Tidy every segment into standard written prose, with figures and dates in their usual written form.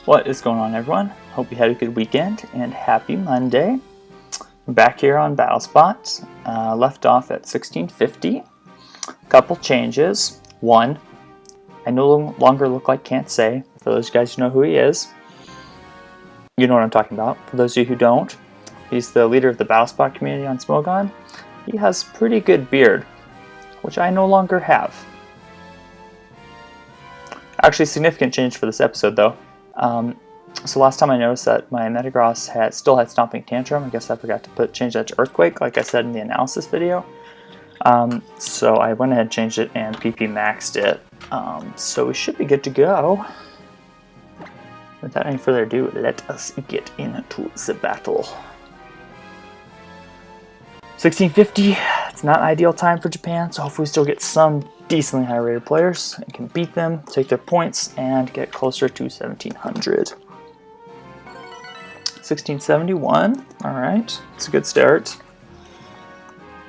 What is going on, everyone? Hope you had a good weekend and happy Monday. I'm back here on BattleSpot. Left off at 1650. Couple changes. One, I no longer look like Can't Say. For those guys who know who he is, you know what I'm talking about. For those of you who don't, he's the leader of the BattleSpot community on Smogon. He has pretty good beard, which I no longer have. Actually, significant change for this episode, though. So last time I noticed that my Metagross still had Stomping Tantrum. I guess I forgot to change that to Earthquake, like I said in the analysis video. So I went ahead and changed it and PP maxed it. So we should be good to go. Without any further ado, let us get into the battle. 1650, it's not an ideal time for Japan, so hopefully we still get some decently high rated players and can beat them, take their points, and get closer to 1700. 1671, alright, it's a good start.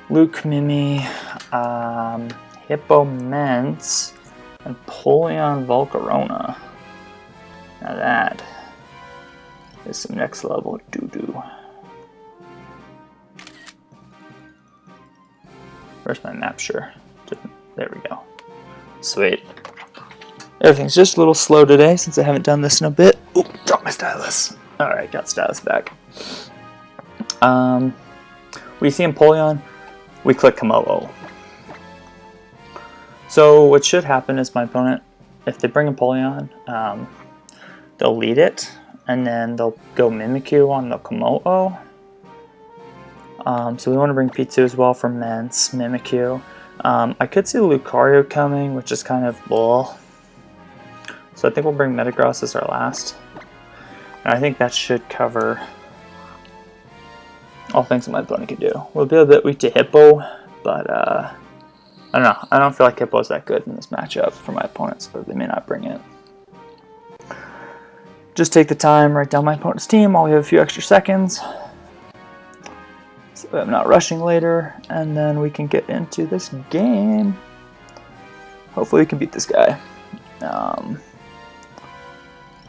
Luke, Mimi, Hippo Mence, and Polion Volcarona. Now that is some next level doo-doo. Where's my map? Sure. There we go. Sweet. Everything's just a little slow today since I haven't done this in a bit. Oop, dropped my stylus. Alright, got stylus back. We see Empoleon, we click Komodo. So what should happen is my opponent, if they bring Empoleon, they'll lead it, and then they'll go Mimikyu on the Komodo. So we want to bring P2 as well for Mence, Mimikyu. I could see Lucario coming, which is kind of bull. So I think we'll bring Metagross as our last. And I think that should cover all things that my opponent can do. We'll be a bit weak to Hippo, but I don't know. I don't feel like Hippo's that good in this matchup for my opponent, so they may not bring it. Just take the time, write down my opponent's team while we have a few extra seconds. So I'm not rushing later, and then we can get into this game. Hopefully we can beat this guy.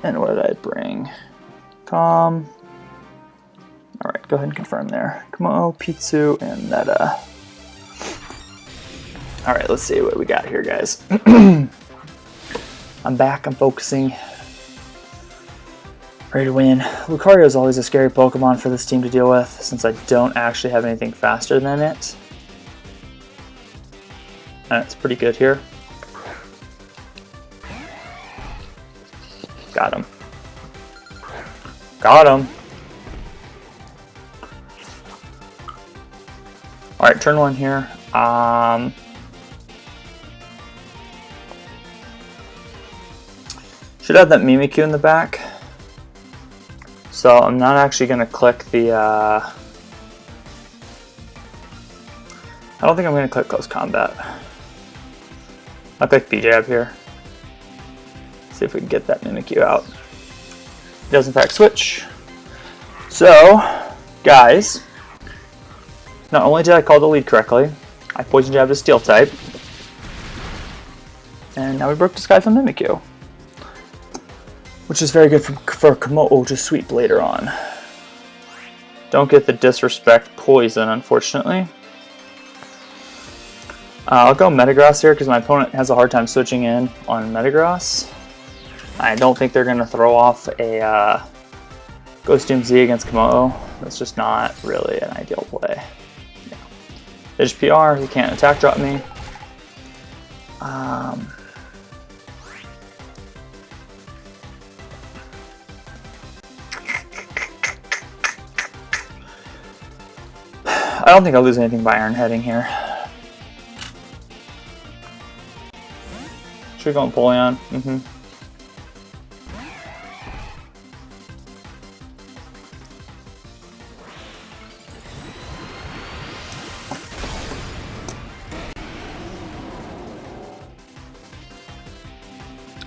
And what did I bring? Alright, go ahead and confirm there. Komodo, P2, and Meta. Alright, let's see what we got here, guys. I'm back, I'm focusing. Ready to win. Lucario is always a scary Pokemon for this team to deal with, since I don't actually have anything faster than it. And it's pretty good here. Got him. Got him. Alright, turn one here. Should have that Mimikyu in the back. So I'm not actually going to click the, I don't think I'm going to click Close Combat. I'll click B-Jab here. See if we can get that Mimikyu out. It does in fact switch. So, guys, not only did I call the lead correctly, I Poison Jabbed a Steel type. And now we broke this guy from Mimikyu, which is very good for Komodo to sweep later on. Don't get the Disrespect Poison, unfortunately. I'll go Metagross here because my opponent has a hard time switching in on Metagross. I don't think they're going to throw off a Ghost Doom Z against Komodo. That's just not really an ideal play. Yeah. There's PR, he can't attack drop me. I don't think I'll lose anything by Iron Heading here. Should we go Empoleon?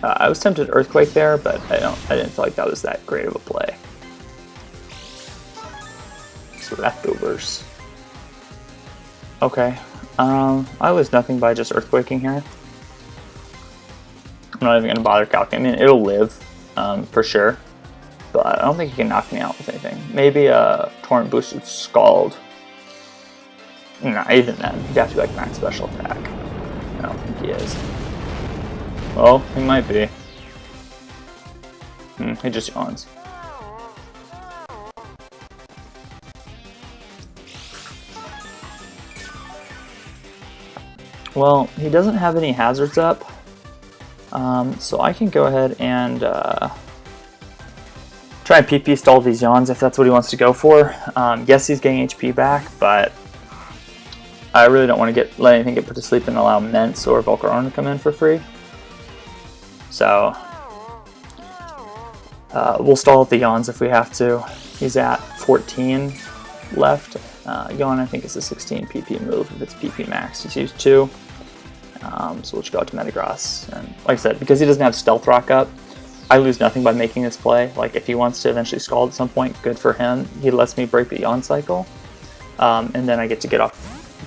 I was tempted to Earthquake there, but I didn't feel like that was that great of a play. So leftovers. Okay. I lose nothing by just Earthquaking here. I'm not even going to bother calculating. I mean, it'll live, for sure. but I don't think he can knock me out with anything. Maybe a Torrent Boosted Scald. Nah, even then, he'd have to be like max special attack. I don't think he is. Well, he might be. He just yawns. Well, he doesn't have any hazards up, so I can go ahead and try and PP stall these yawns if that's what he wants to go for. Yes, he's getting HP back, but I really don't want to let anything get put to sleep and allow Ments or Volcaron to come in for free. So we'll stall at the yawns if we have to. He's at 14 left. Yawn, I think, is a 16 PP move. If it's PP max, he's used 2. So we'll just go out to Metagross. And like I said, because he doesn't have Stealth Rock up, I lose nothing by making this play. Like, if he wants to eventually Scald at some point, good for him. He lets me break the Yawn cycle. And then I get to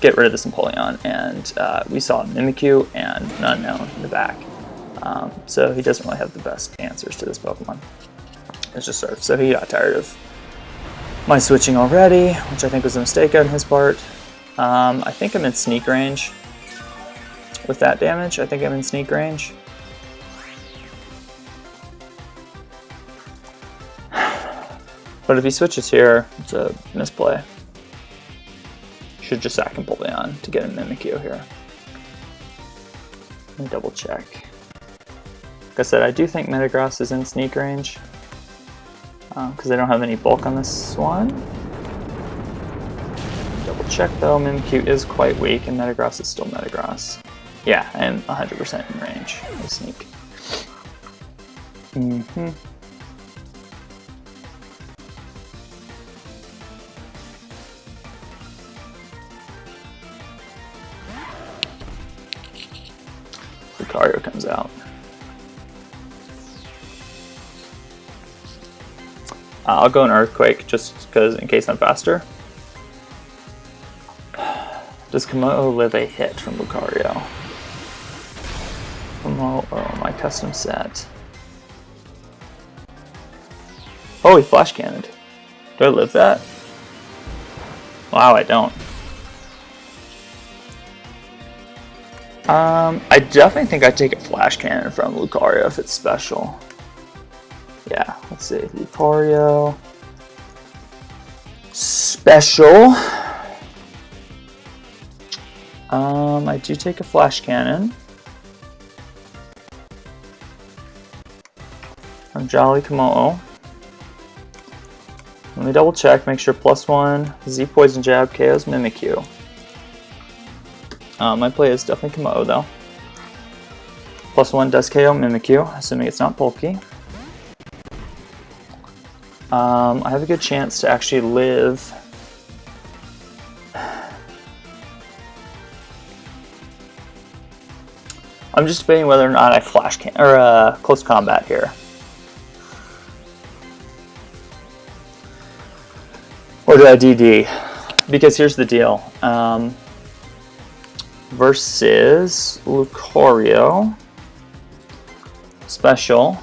get rid of this Empoleon. And we saw Mimikyu and an Unknown in the back. So he doesn't really have the best answers to this Pokemon. It's just Surf. So he got tired of my switching already, which I think was a mistake on his part. I think I'm in sneak range. With that damage, I think I'm in sneak range. But if he switches here, it's a misplay. Should just sack Empoleon to get a Mimikyu here. Let me double check. Like I said, I do think Metagross is in sneak range. Because I don't have any bulk on this one. Double check though, Mimikyu is quite weak and Metagross is still Metagross. Yeah, I am 100% in range with sneak. Lucario comes out. I'll go an Earthquake just because, in case I'm faster. Does Komodo live a hit from Lucario? Komodo, my custom set. Oh, he Flash Cannoned. Do I live that? Wow, I don't. I definitely think I'd take a Flash Cannon from Lucario if it's special. Yeah, let's see. Lucario. Special. I do take a Flash Cannon from Jolly Komodo. Let me double check, make sure +1 Z Poison Jab KOs Mimikyu. My play is definitely Komodo though. +1 does KO Mimikyu, assuming it's not bulky. I have a good chance to actually live. I'm just debating whether or not I Flash Can or Close Combat here. Or do I DD? Because here's the deal. Versus Lucario. Special.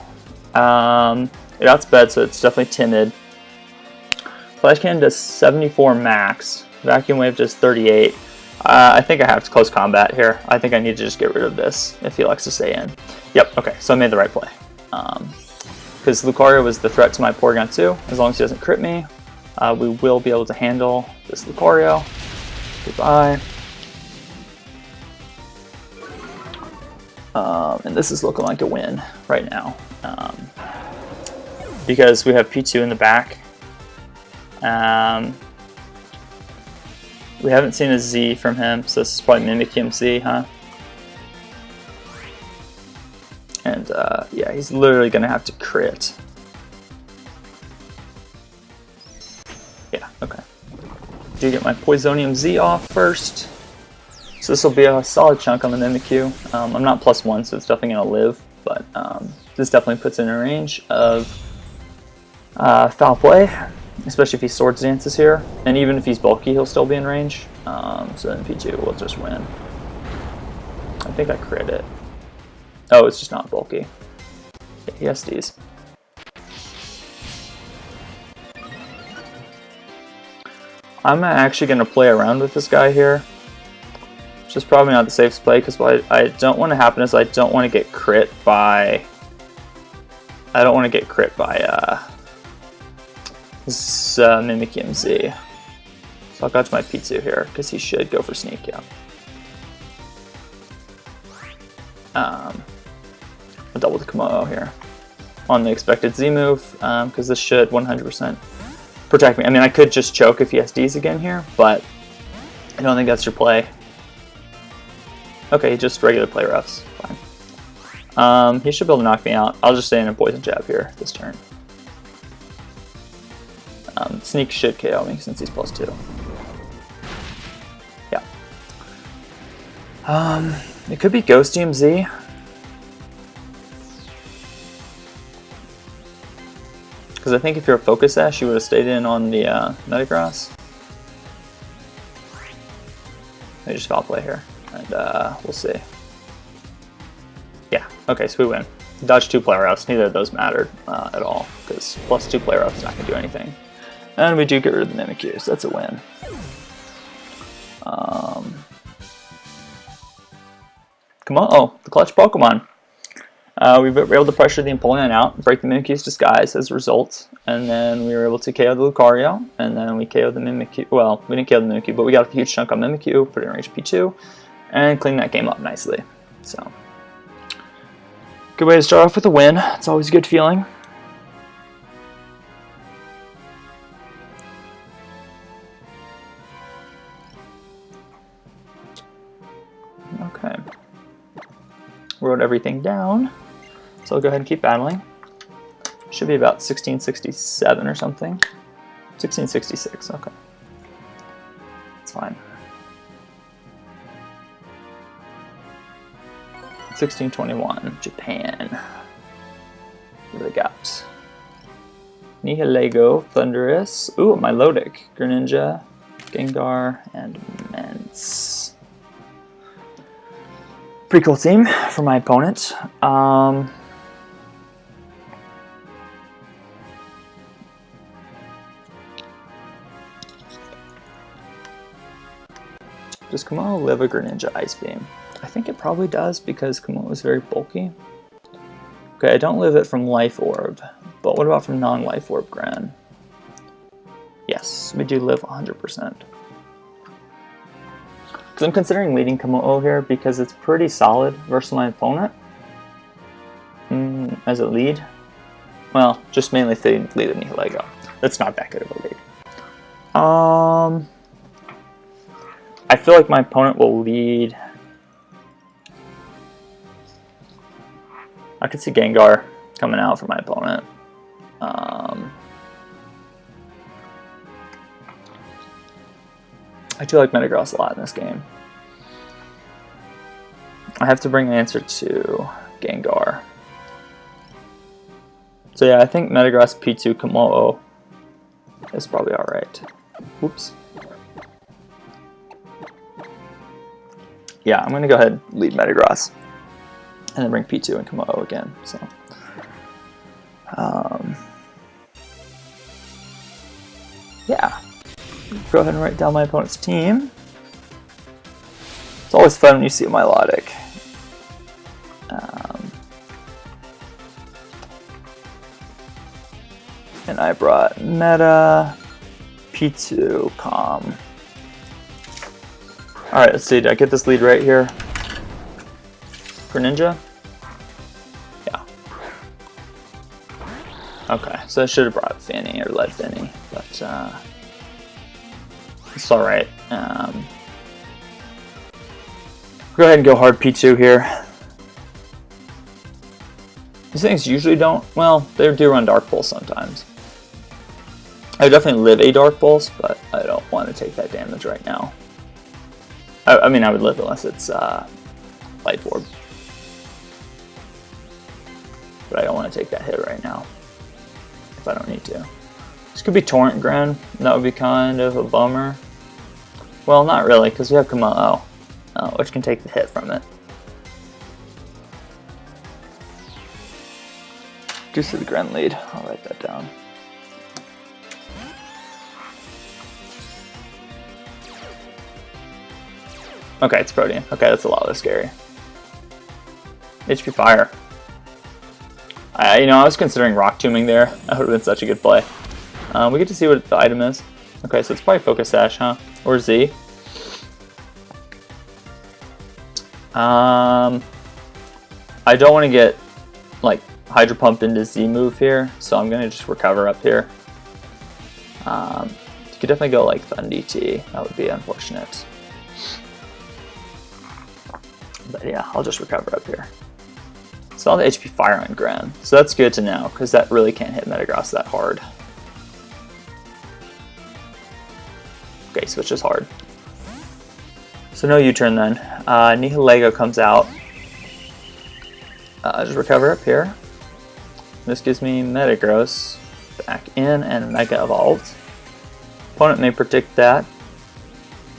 It outsped, so it's definitely timid. Flash Cannon does 74 max. Vacuum Wave does 38. I think I have Close Combat here. I think I need to just get rid of this if he likes to stay in. Yep, okay, so I made the right play. Because Lucario was the threat to my Porygon 2. As long as he doesn't crit me, we will be able to handle this Lucario. Goodbye. And this is looking like a win right now. Because we have P2 in the back. We haven't seen a Z from him, so this is probably Mimikyu Z, huh? And yeah, he's literally gonna have to crit. Yeah, okay. Do get my Poisonium Z off first. So this will be a solid chunk on the Mimikyu. I'm not +1, so it's definitely gonna live, but this definitely puts it in a range of foul play. Especially if he Swords Dances here. And even if he's bulky, he'll still be in range. So then P2 will just win. I think I crit it. Oh, it's just not bulky. Yeah, he has these. I'm actually going to play around with this guy here. Which is probably not the safest play, because what I don't want to happen is I don't want to get crit by... Mimikyu MZ. So I'll go to my P2 here, because he should go for sneak, yeah. I'll double the Komodo here on the expected Z move, because this should 100% protect me. I mean, I could just choke if he SDs again here, but I don't think that's your play. Okay, just regular play roughs, fine. He should be able to knock me out. I'll just stay in a poison jab here this turn. Sneak should KO me since he's +2. Yeah. It could be Ghost DMZ. Because I think if you're a Focus Sash, you would have stayed in on the Metagross. I just foul play here, and we'll see. Yeah, okay, so we win. Dodge 2 player outs, neither of those mattered at all, because +2 player outs is not going to do anything. And we do get rid of the Mimikyu, so that's a win. Come on, oh, the clutch Pokemon. We were able to pressure the Empoleon out, break the Mimikyu's disguise as a result, and then we were able to KO the Lucario, and then we KO'd the Mimikyu. Well, we didn't KO the Mimikyu, but we got a huge chunk on Mimikyu, put it in range P2, and cleaned that game up nicely. So, good way to start off with a win. It's always a good feeling. Okay. Wrote everything down. So I'll go ahead and keep battling. Should be about 1667 or something. 1666, okay. That's fine. 1621, Japan. What do they got? Nihilego, Thunderous, ooh, Milotic, Greninja, Gengar, and Mence. Pretty cool team for my opponent. Does Komodo live a Greninja Ice Beam? I think it probably does because Komodo is very bulky. Okay, I don't live it from Life Orb, but what about from non-Life Orb Gran? Yes, we do live 100%. Because I'm considering leading Komodo here because it's pretty solid versus my opponent. As a lead. Well, just mainly if they lead a Nihilego. That's not that good of a lead. I feel like my opponent will lead. I could see Gengar coming out for my opponent. I do like Metagross a lot in this game. I have to bring an answer to Gengar. So yeah, I think Metagross P2 Komodo is probably alright. Oops. Yeah, I'm going to go ahead and lead Metagross. And then bring P2 and Komodo again. So, yeah. Go ahead and write down my opponent's team. It's always fun when you see a Milotic. And I brought Meta, P2, Com. Alright, let's see, did I get this lead right here? Greninja? Yeah. Okay, so I should have brought Fanny or Lead Fanny, but it's alright. Go ahead and go hard P2 here. These things usually don't, well, they do run Dark Pulse sometimes. I would definitely live a Dark Pulse, but I don't want to take that damage right now. I mean, I would live unless it's Light Orb. But I don't want to take that hit right now, if I don't need to. This could be Torrent Gran, that would be kind of a bummer. Well, not really, because we have Komodo, which can take the hit from it. Just to the Gran lead, I'll write that down. Okay, it's Protean. Okay, that's a lot less scary. HP Fire. You know, I was considering Rock Tombing there. That would have been such a good play. We get to see what the item is. Okay, so it's probably Focus Sash, huh? Or Z. I don't want to get, like, Hydro Pump into Z move here, so I'm going to just recover up here. You could definitely go, like, Thund DT. That would be unfortunate. But yeah, I'll just recover up here. So all the HP Fire on Gren. So that's good to know, because that really can't hit Metagross that hard. Okay, switch is hard. So no U-turn then. Nihilego comes out. Just recover up here. This gives me Metagross back in and Mega Evolved. Opponent may predict that,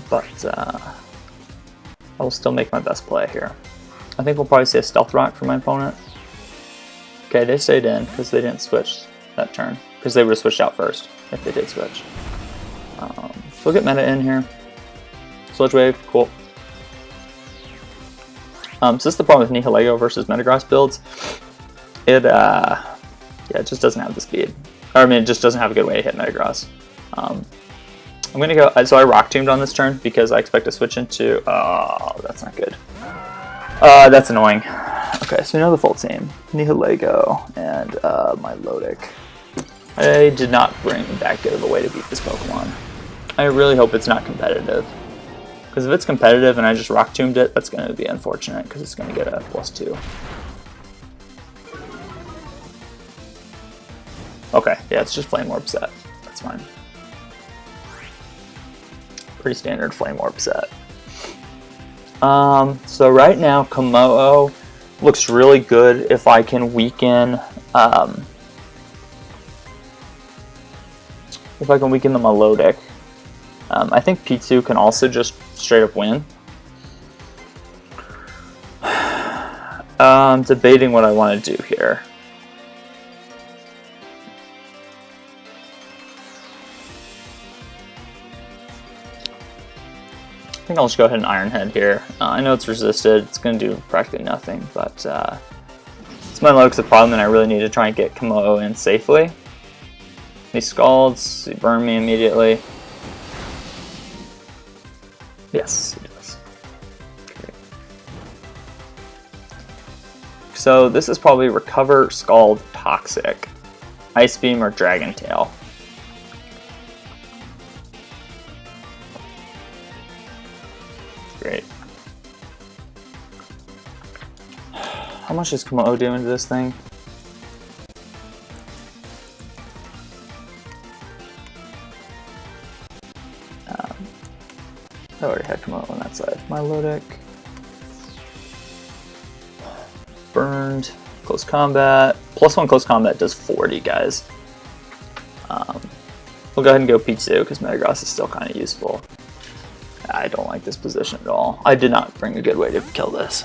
but I will still make my best play here. I think we'll probably see a Stealth Rock from my opponent. Okay, they stayed in because they didn't switch that turn, because they would have switched out first if they did switch. So we'll get meta in here. Sludge Wave, cool. So this is the problem with Nihilego versus Metagross builds. It just doesn't have the speed. Or, I mean, it just doesn't have a good way to hit Metagross. I'm going to go, so I Rock Tombed on this turn because I expect to switch into, oh, that's not good. That's annoying. Okay, so we know the full team. Nihilego and Milotic. I did not bring that good of a way to beat this Pokemon. I really hope it's not competitive. Because if it's competitive and I just Rock Tombed it, that's going to be unfortunate because it's going to get a +2. Okay, yeah, it's just Flame Orb set. That's fine. Pretty standard Flame Orb set. So right now, Komodo looks really good if I can weaken the Milotic. I think P2 can also just straight up win. Debating what I want to do here. I think I'll just go ahead and Iron Head here. I know it's resisted, it's going to do practically nothing, but it's my Milotic's a problem and I really need to try and get Komodo in safely. He scalds, he burned me immediately. Yes, he does. Okay. So this is probably Recover, Scald, Toxic, Ice Beam, or Dragon Tail. Great. How much is Komodo doing to this thing? I already had Komodo on that side. Milotic. Burned. Close combat. +1 close combat does 40, guys. We'll go ahead and go P2 because Metagross is still kind of useful. I don't like this position at all. I did not bring a good way to kill this.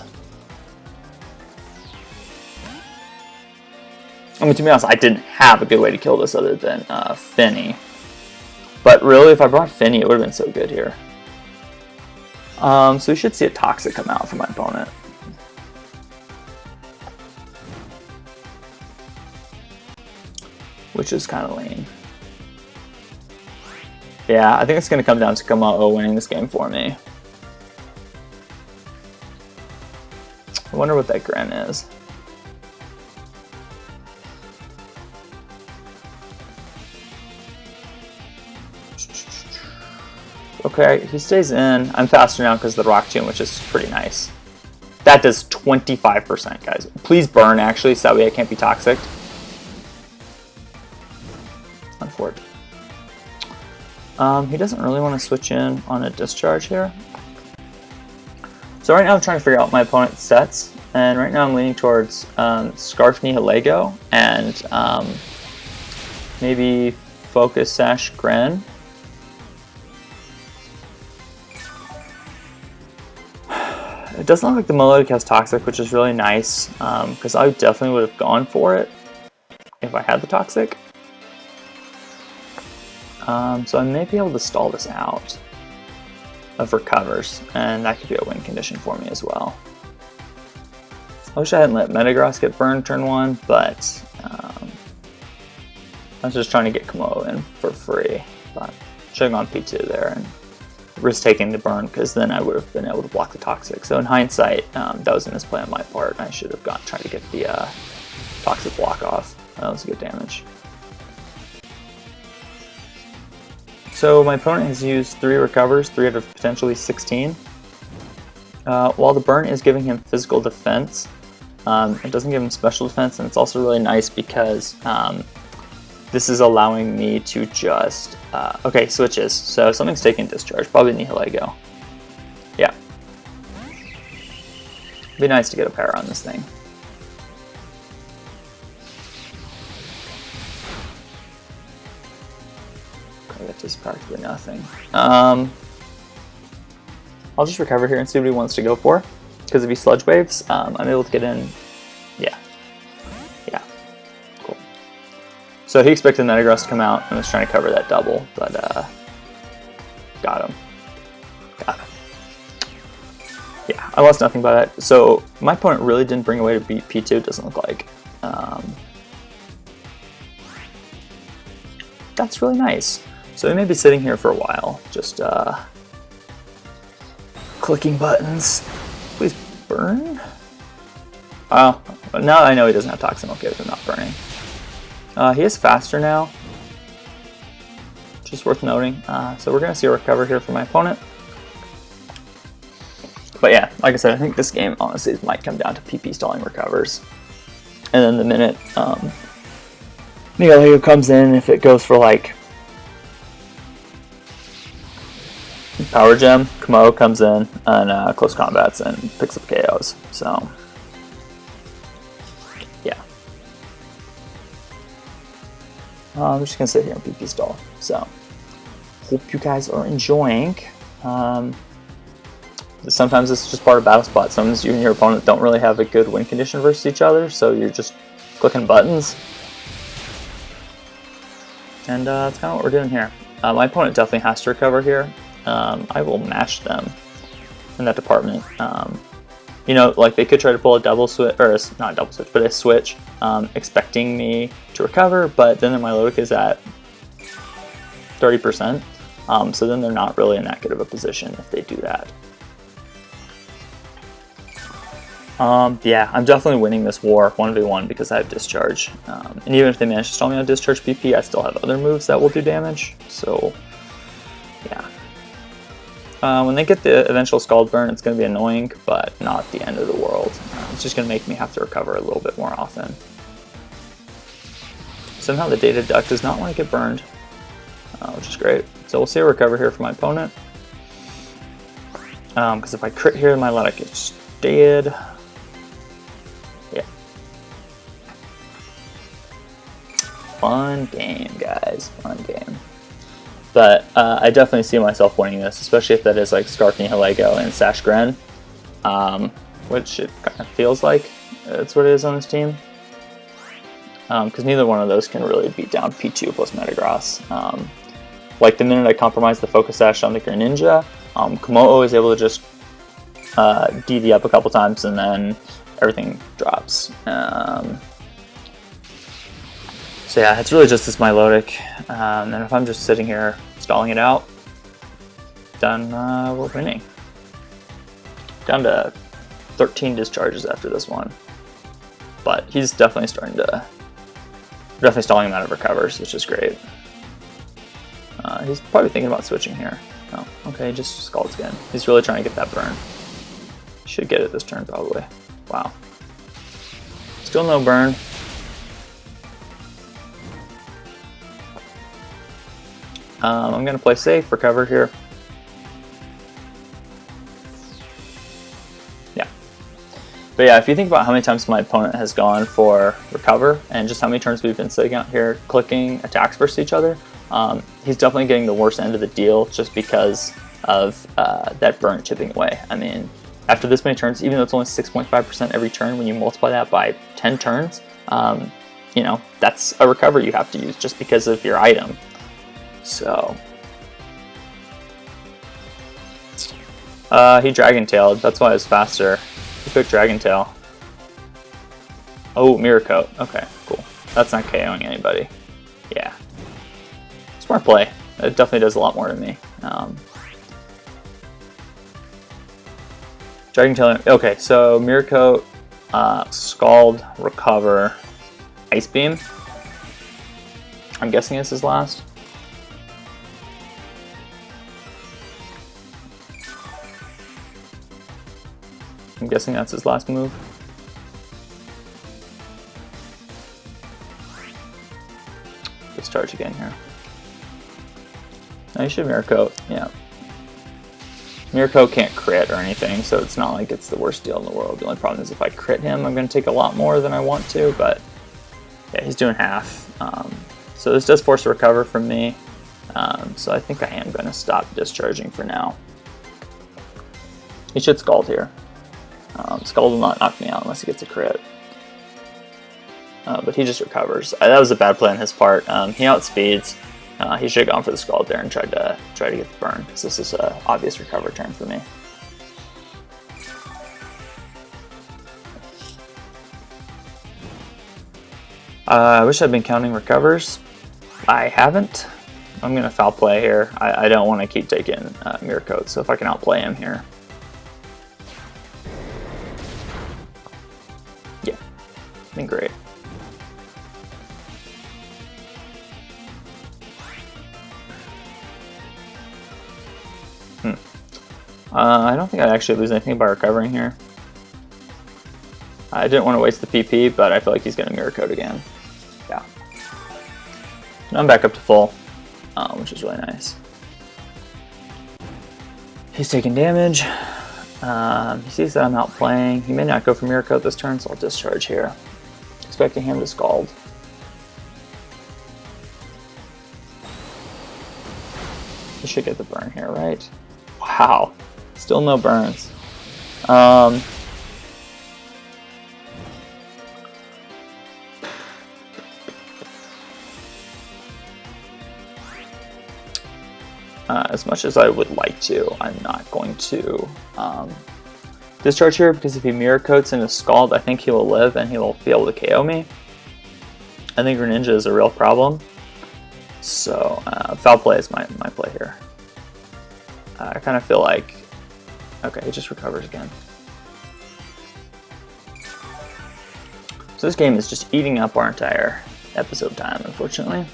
I mean, to be honest, I didn't have a good way to kill this other than Finny. But really, if I brought Finny, it would have been so good here. So we should see a Toxic come out from my opponent. Which is kind of lame. Yeah, I think it's going to come down to Komodo winning this game for me. I wonder what that Gren is. Okay, he stays in. I'm faster now because of the Rock Tomb, which is pretty nice. That does 25%, guys. Please burn, actually, so that way I can't be toxic. Unfortunate. He doesn't really want to switch in on a discharge here. So right now I'm trying to figure out my opponent's sets, and right now I'm leaning towards Scarf Nihilego and maybe Focus Sash Gren. It doesn't look like the Milotic has Toxic, which is really nice, because I definitely would have gone for it if I had the Toxic. So I may be able to stall this out. of recovers, and that could be a win condition for me as well. I wish I hadn't let Metagross get burned turn 1, but I was just trying to get Komodo in for free. But should have gone P2 there and risk taking the burn, because then I would have been able to block the Toxic. So in hindsight, that was a misplay on my part. I should have tried to get the Toxic block off. That was good damage. So my opponent has used 3 recovers, 3 out of potentially 16. While the burn is giving him physical defense, it doesn't give him special defense, and it's also really nice because this is allowing me to just... okay, switches. So something's taking discharge, probably Nihilego. Yeah. It'd be nice to get a pair on this thing. That just practically nothing. I'll just recover here and see what he wants to go for. Because if he Sludge Waves, I'm able to get in. Yeah. Yeah. Cool. So he expected Metagross to come out and was trying to cover that double, but got him. Got him. Yeah, I lost nothing by that. So my opponent really didn't bring away to beat P2, it doesn't look like. That's really nice. So we may be sitting here for a while, just clicking buttons. Please burn. Oh, now I know he doesn't have Toxin. Okay, with him not burning. He is faster now, just worth noting. So we're gonna see a recover here from my opponent. But yeah, like I said, I think this game honestly might come down to PP stalling recovers, and then the minute Nihilego comes in, if it goes for like Power Gem, Komodo comes in and close combats and picks up KOs. So yeah, I'm just gonna sit here and PP stall. So hope you guys are enjoying. Sometimes it's just part of battle spot. Sometimes you and your opponent don't really have a good win condition versus each other, so you're just clicking buttons. And that's kind of what we're doing here. My opponent definitely has to recover here. I will mash them in that department. You know, like they could try to pull a double switch, or not a double switch, but a switch, expecting me to recover, but then their Milotic is at 30%. So then they're not really in that good of a position if they do that. Yeah, I'm definitely winning this war 1v1 because I have Discharge. And even if they manage to stall me on Discharge PP, I still have other moves that will do damage. So, yeah. When they get the eventual Scald Burn, it's going to be annoying, but not the end of the world. It's just going to make me have to recover a little bit more often. Somehow the Data Duck does not want to get burned, which is great. So we'll see a recover here from my opponent. Because if I crit here, my Milotic gets dead. Yeah. Fun game, guys. Fun game. But I definitely see myself winning this, especially if that is like Scarf Nihilego and Sash Gren, which it kind of feels like that's what it is on this team. Because neither one of those can really beat down P2 plus Metagross. Like the minute I compromise the Focus Sash on the Greninja, Komodo is able to just DD up a couple times and then everything drops. So yeah, it's really just this Milotic, and if I'm just sitting here stalling it out, then we're winning. Down to 13 discharges after this one, but he's definitely stalling him out of recovers, which is great. He's probably thinking about switching here. Oh, okay, just Scalds again. He's really trying to get that burn. Should get it this turn probably. Wow. Still no burn. I'm going to play safe, recover here. Yeah. But yeah, if you think about how many times my opponent has gone for recover and just how many turns we've been sitting out here clicking attacks versus each other, he's definitely getting the worst end of the deal just because of that burn chipping away. I mean, after this many turns, even though it's only 6.5% every turn, when you multiply that by 10 turns, you know, that's a recover you have to use just because of your item. So, He Dragon Tailed. That's why it's faster. He took Dragon Tail. Oh, Mirror Coat. Okay, cool. That's not KOing anybody. Yeah. Smart play. It definitely does a lot more to me. Dragon Tail. Okay, so Mirror Coat, Scald, Recover, Ice Beam. I'm guessing this is last. I'm guessing that's his last move. Discharge again here. No, you should Mirror Coat, yeah. Mirror Coat can't crit or anything, so it's not like it's the worst deal in the world. The only problem is if I crit him, I'm going to take a lot more than I want to, but yeah, he's doing half. So this does force a recover from me, so I think I am going to stop discharging for now. He should Scald here. Scald will not knock me out unless he gets a crit. But he just recovers. That was a bad play on his part. He outspeeds. He should have gone for the Scald there and tried to get the burn, because this is an obvious recover turn for me. I wish I'd been counting recovers. I haven't. I'm going to foul play here. I don't want to keep taking Mirror Coat, so if I can outplay him here. Yeah, been great. I don't think I'd actually lose anything by recovering here. I didn't want to waste the PP, but I feel like he's going to Mirror Coat again. Yeah. Now I'm back up to full, which is really nice. He's taking damage. He sees that I'm outplaying. He may not go for Mirror Coat this turn, so I'll discharge here. Expecting him to Scald. He should get the burn here, right? Wow. Still no burns. As much as I would like to, I'm not going to discharge here, because if he Mirror Coats into Scald, I think he will live and he will be able to KO me. I think Greninja is a real problem. So foul play is my play here. I kind of feel like, okay, he just recovers again. So this game is just eating up our entire episode time, unfortunately.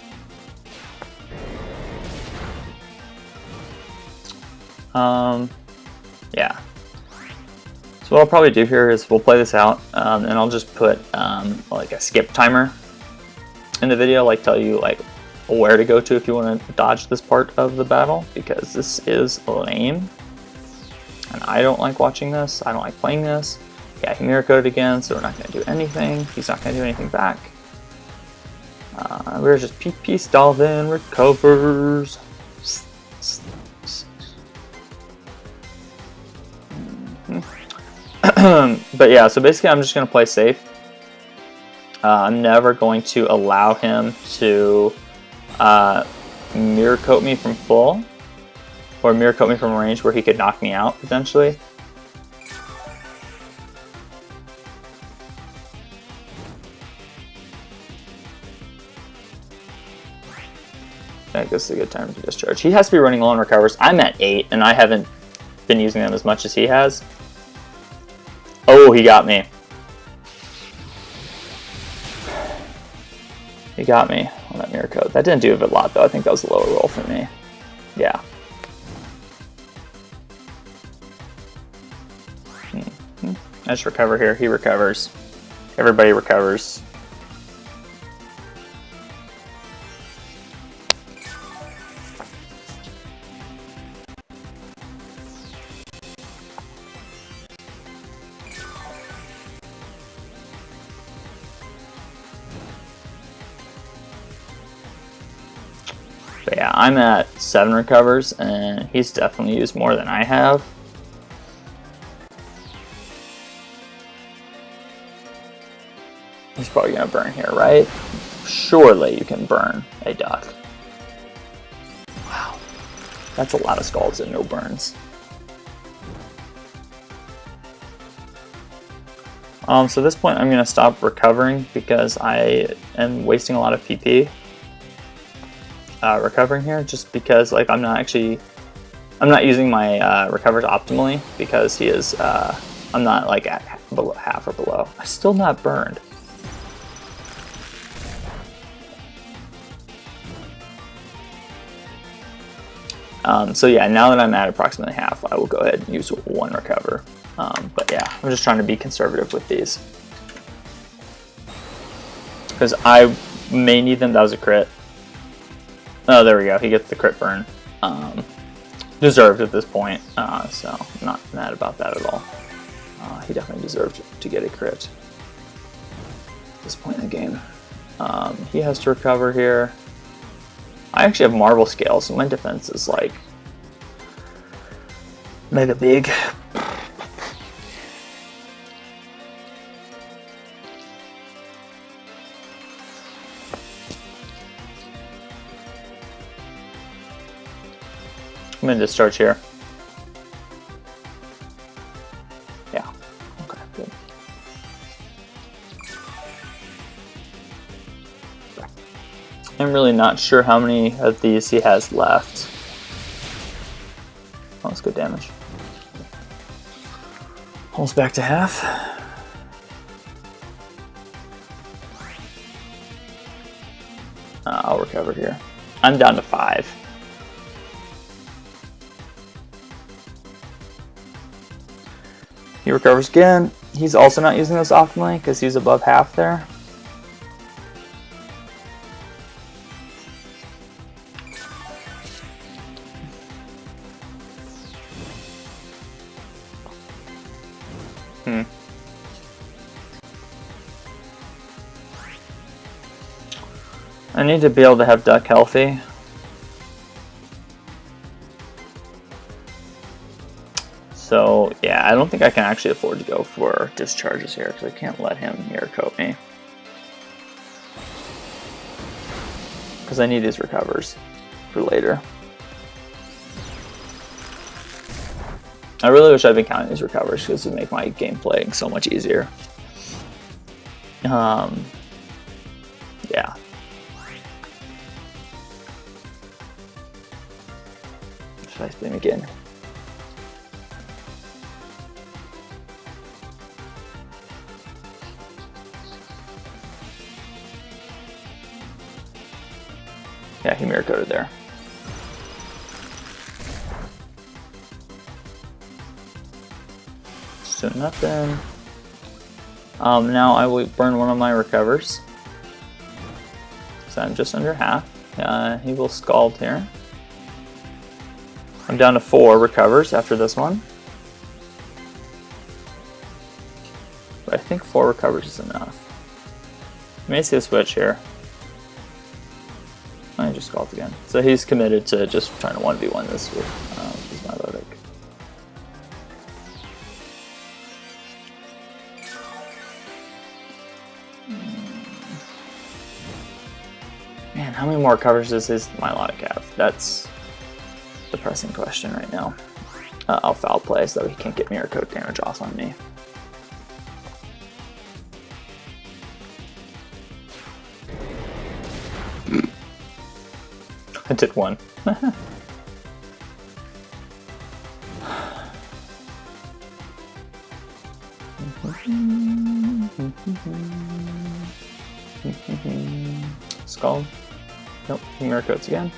Yeah. So what I'll probably do here is we'll play this out, and I'll just put like a skip timer in the video, like tell you like where to go to if you want to dodge this part of the battle, because this is lame. And I don't like watching this. I don't like playing this. Yeah, he Mirror Coated again, so we're not going to do anything. He's not going to do anything back. We're just PP Stalvin recovers. But yeah, so basically I'm just going to play safe. I'm never going to allow him to Mirror Coat me from full, or Mirror Coat me from range where he could knock me out potentially. I think this is a good time to discharge. He has to be running low on recovers. I'm at 8 and I haven't been using them as much as he has. Oh, he got me. He got me on that Mirror Coat. That didn't do a lot though. I think that was a lower roll for me. Yeah. I just recover here. He recovers. Everybody recovers. But yeah, I'm at 7 recovers, and he's definitely used more than I have. He's probably going to burn here, right? Surely you can burn a duck. Wow. That's a lot of Scalds and no burns. So at this point I'm going to stop recovering because I am wasting a lot of PP recovering here, just because like I'm not using my recovers optimally because he is I'm not like at half or below. I'm still not burned. So yeah, now that I'm at approximately half, I will go ahead and use one recover. But yeah, I'm just trying to be conservative with these because I may need them. That was a crit. Oh, there we go. He gets the crit burn. Deserved at this point, so I'm not mad about that at all. He definitely deserved to get a crit at this point in the game. He has to recover here. I actually have marble scale, so my defense is like mega big. I'm going to discharge here. Yeah. Okay, good. I'm really not sure how many of these he has left. Oh, that's good damage. Almost back to half. I'll recover here. I'm down to 5. He recovers again. He's also not using this optimally because he's above half there. I need to be able to have Duck healthy. So yeah, I don't think I can actually afford to go for discharges here because I can't let him mirror coat me. Because I need these recovers for later. I really wish I'd been counting these recovers because it would make my game playing so much easier. Yeah. Should I spin again? Yeah, he mirror coated there. So nothing. Now I will burn one of my recovers. So I'm just under half. He will scald here. I'm down to 4 recovers after this one. But I think 4 recovers is enough. You may see a switch here. I just scald again. So he's committed to just trying to 1v1 this with his Milotic. Man, how many more covers does his Milotic have? That's the pressing question right now. I'll foul play so that he can't get mirror coat damage off on me. I did one. Scald. Nope, mirror coats again.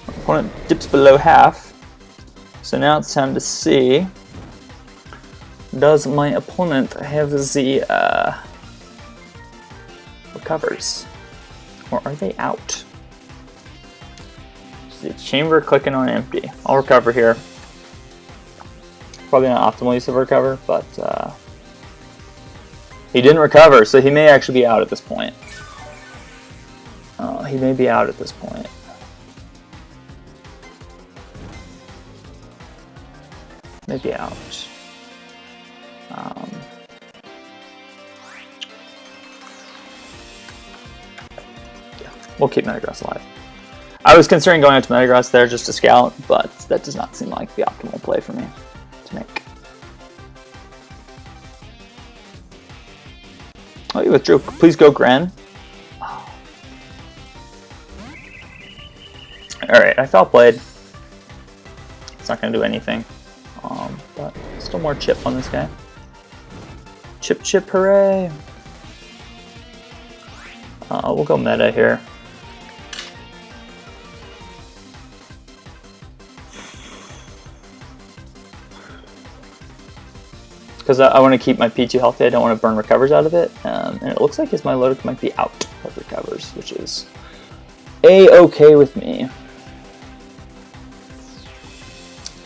Opponent dips below half. So now it's time to see, does my opponent have the recovers? Or are they out? See, chamber clicking on empty. I'll recover here. Probably not optimal use of recover, but he didn't recover, so he may actually be out at this point. He may be out at this point. Maybe out. Yeah, we'll keep Metagross alive. I was considering going out to Metagross there just to scout, but that does not seem like the optimal play for me to make. Oh, you withdrew. Please go, Gren. Alright, I foul played. It's not going to do anything. But still more chip on this guy. Chip, chip, hooray! We'll go meta here. Because I want to keep my P2 healthy, I don't want to burn recovers out of it. And it looks like his Milotic might be out of recovers, which is A-okay with me.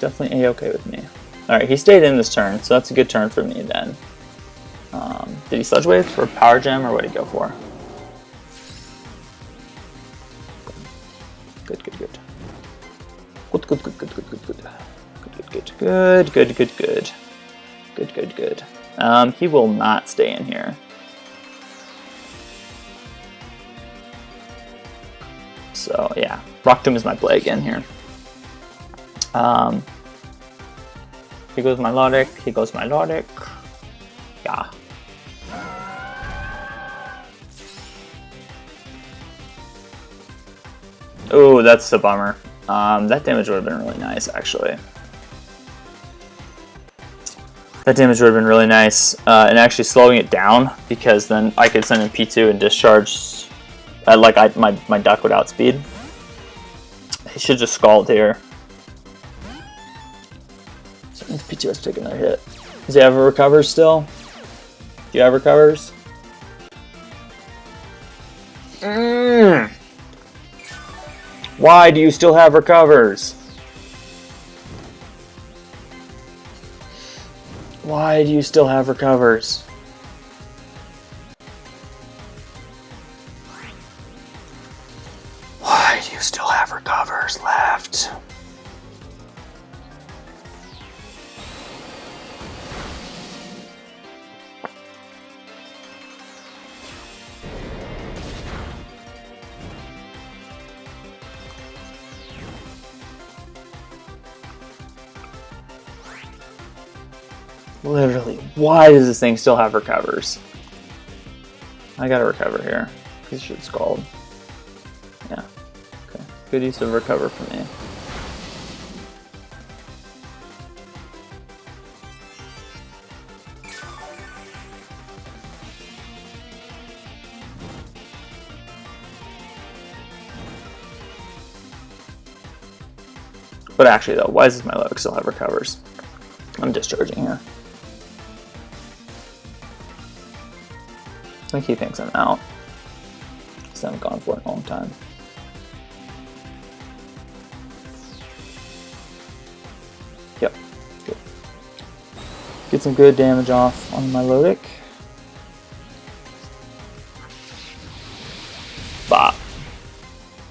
Definitely A-okay with me. Alright, he stayed in this turn, so that's a good turn for me then. Did he Sludge Wave for Power Gem, or what did he go for? Good, good, good. Good, good, good, good, good, good, good. Good, good, good, good, good, good. Good, good, good. He will not stay in here. So, yeah. Rock Tomb is my play again here. He goes Milotic, he goes Milotic. Yeah. Oh, that's a bummer. That damage would have been really nice, actually. That damage would have been really nice, and actually slowing it down, because then I could send in P2 and discharge, my duck would outspeed. He should just Scald here. So P2 has to take another hit. Does he have a recovers still? Do you have recovers? Why do you still have recovers? Why do you still have recovers? Why do you still have recovers left? Literally, why does this thing still have recovers? I gotta recover here. He should Scald. Yeah. Okay. Good use of recover for me. But actually though, why does my Milotic still have recovers? I'm discharging here. I think he thinks I'm out. Because I haven't gone for it in a long time. Yep, good. Get some good damage off on my Milotic. Bop.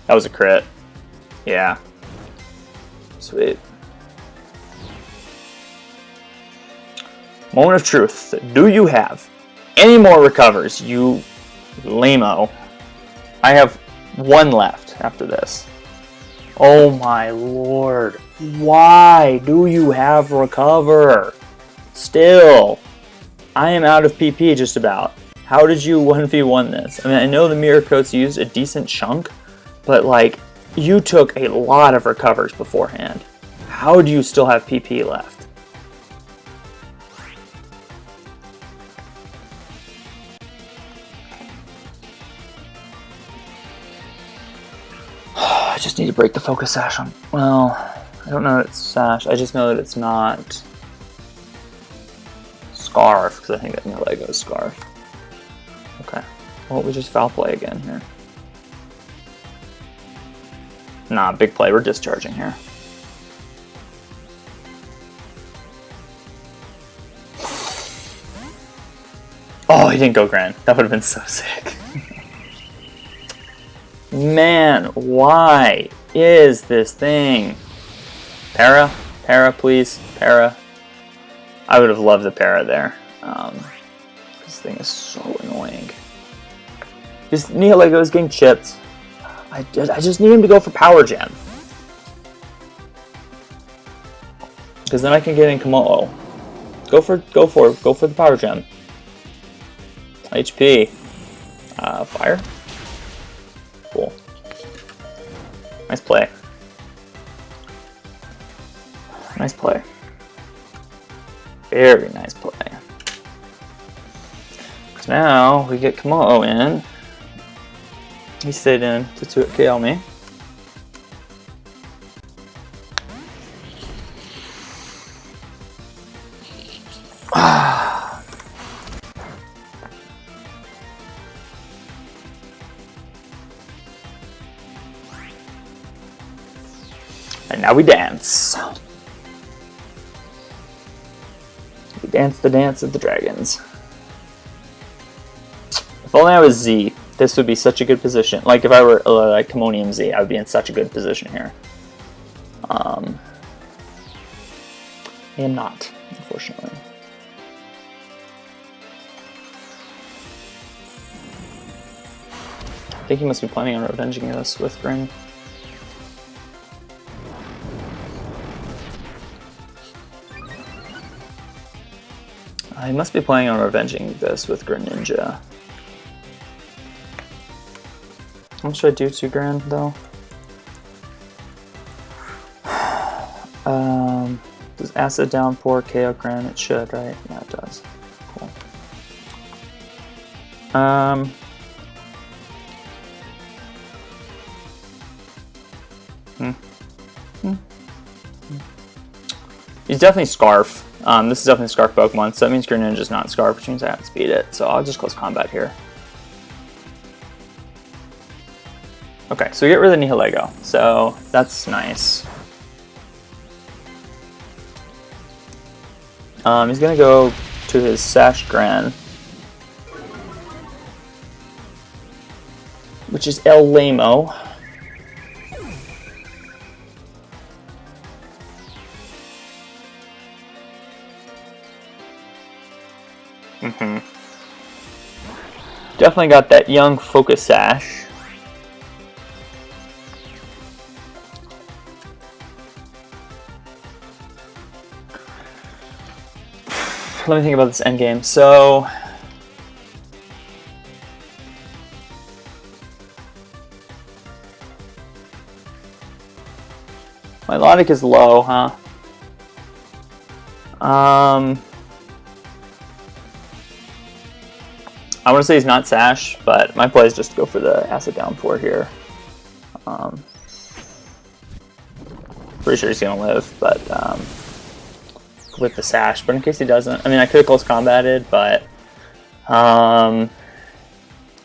That was a crit. Yeah. Sweet. Moment of truth. Do you have any more recovers, you lame-o? I have one left after this. Oh my lord. Why do you have recover? Still. I am out of PP just about. How did you 1v1 this? I mean, I know the mirror coats used a decent chunk, but like, you took a lot of recovers beforehand. How do you still have PP left? I just need to break the focus sash on. Well, I don't know that it's sash. I just know that it's not scarf, because I think that my Lego is scarf. Okay. Well, we just foul play again here. Nah, big play. We're discharging here. Oh, he didn't go Grand. That would have been so sick. Man, why is this thing? Para? Para, please. Para. I would have loved the para there. This thing is so annoying. This Neo Lego is getting chipped. I just need him to go for Power Gem. Because then I can get in Komodo. Go for the Power Gem. HP. Fire. Cool. Nice play. Nice play. Very nice play. So now we get Komodo in. He stayed in to KO me. And now we dance. We dance the dance of the dragons. If only I was Z, this would be such a good position. Like if I were like Commonium Z, I would be in such a good position here. I am not, unfortunately. I think he must be planning on revenging us with Grin. I must be planning on revenging this with Greninja. How much should I do to Gran though? Does Acid Downpour KO Gran? It should, right? Yeah, it does. Cool. He's definitely Scarf. This is definitely Scarf Pokemon, so that means Greninja's not Scarf, which means I have to speed it. So I'll just close combat here. Okay, so we get rid of Nihilego, so that's nice. He's gonna go to his Sash Gran, which is El Lamo. Definitely got that young Focus Sash. Let me think about this endgame. So, Milotic is low, huh? I want to say he's not Sash, but my play is just to go for the Acid Downpour here. Pretty sure he's going to live, but with the Sash. But in case he doesn't, I mean, I could have close combated, but doesn't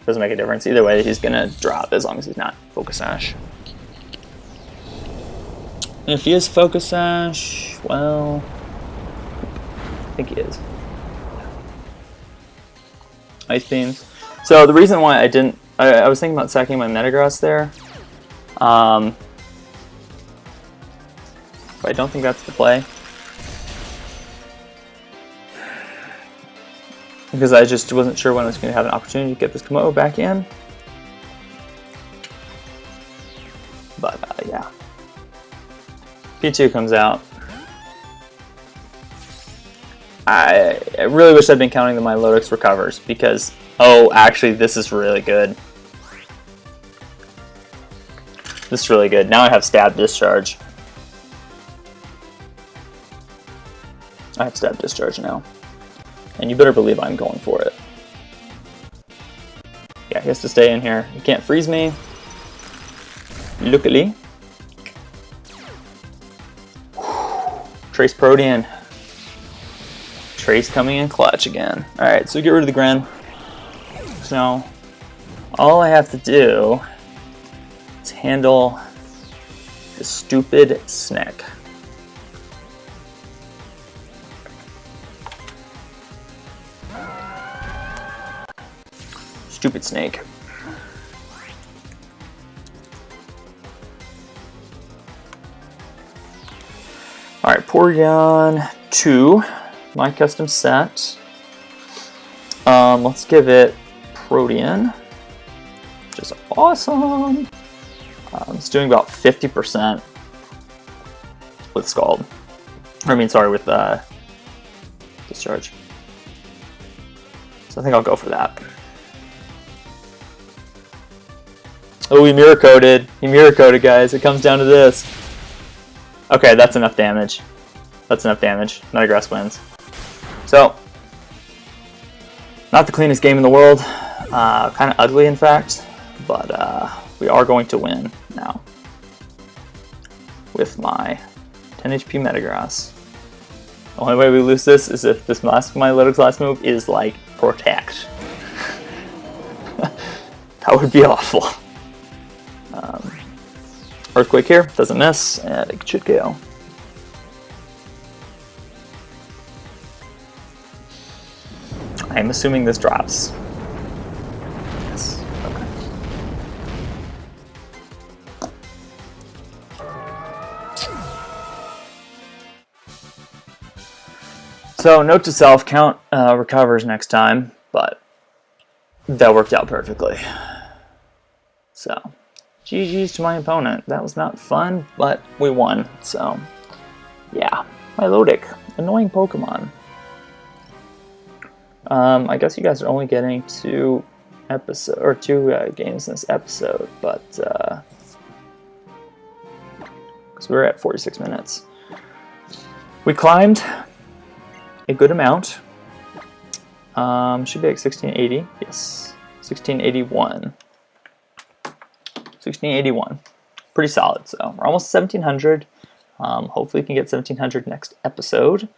make a difference. Either way, he's going to drop as long as he's not Focus Sash. And if he is Focus Sash, well, I think he is. Ice Beams. So the reason why I didn't, I was thinking about sacking my Metagross there. But I don't think that's the play. Because I just wasn't sure when I was going to have an opportunity to get this Komodo back in. But yeah. P2 comes out. I really wish I'd been counting the Milotic recovers because, oh, actually, this is really good. This is really good. Now I have Stab Discharge. I have Stab Discharge now. And you better believe I'm going for it. Yeah, he has to stay in here. He can't freeze me. Luckily. Trace Protean. Trace coming in clutch again. Alright, so get rid of the Gren. So, all I have to do is handle the stupid Snake. Stupid Snake. Alright, Porygon 2. My custom set. Let's give it Protean, which is awesome. It's doing about 50% with Scald. I mean, sorry, with Discharge. So I think I'll go for that. Oh, he mirror coded. He mirror coded, guys. It comes down to this. Okay, that's enough damage. That's enough damage. Nutgrass wins. So, not the cleanest game in the world. Kind of ugly, in fact. But we are going to win now. With my 10 HP Metagross. The only way we lose this is if this Milotic's last move is like Protect. That would be awful. Earthquake here, doesn't miss, and it should go. I'm assuming this drops. Yes, okay. So, note to self, count recovers next time, but that worked out perfectly. So, GG's to my opponent. That was not fun, but we won. So, yeah. Milotic. Annoying Pokemon. I guess you guys are only getting two games in this episode, but because we're at 46 minutes. We climbed a good amount. Should be like 1680. Yes. 1681. 1681. Pretty solid, so we're almost 1700. Hopefully we can get 1700 next episode.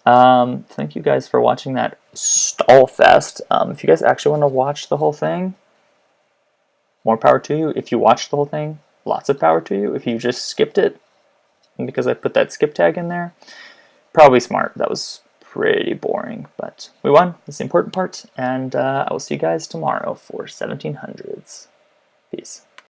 Thank you guys for watching that stall fest. If you guys actually want to watch the whole thing, more power to you. If you watched the whole thing, lots of power to you. If you just skipped it, because I put that skip tag in there, probably smart. That was pretty boring, but we won. That's the important part, and I will see you guys tomorrow for 1700s. Peace.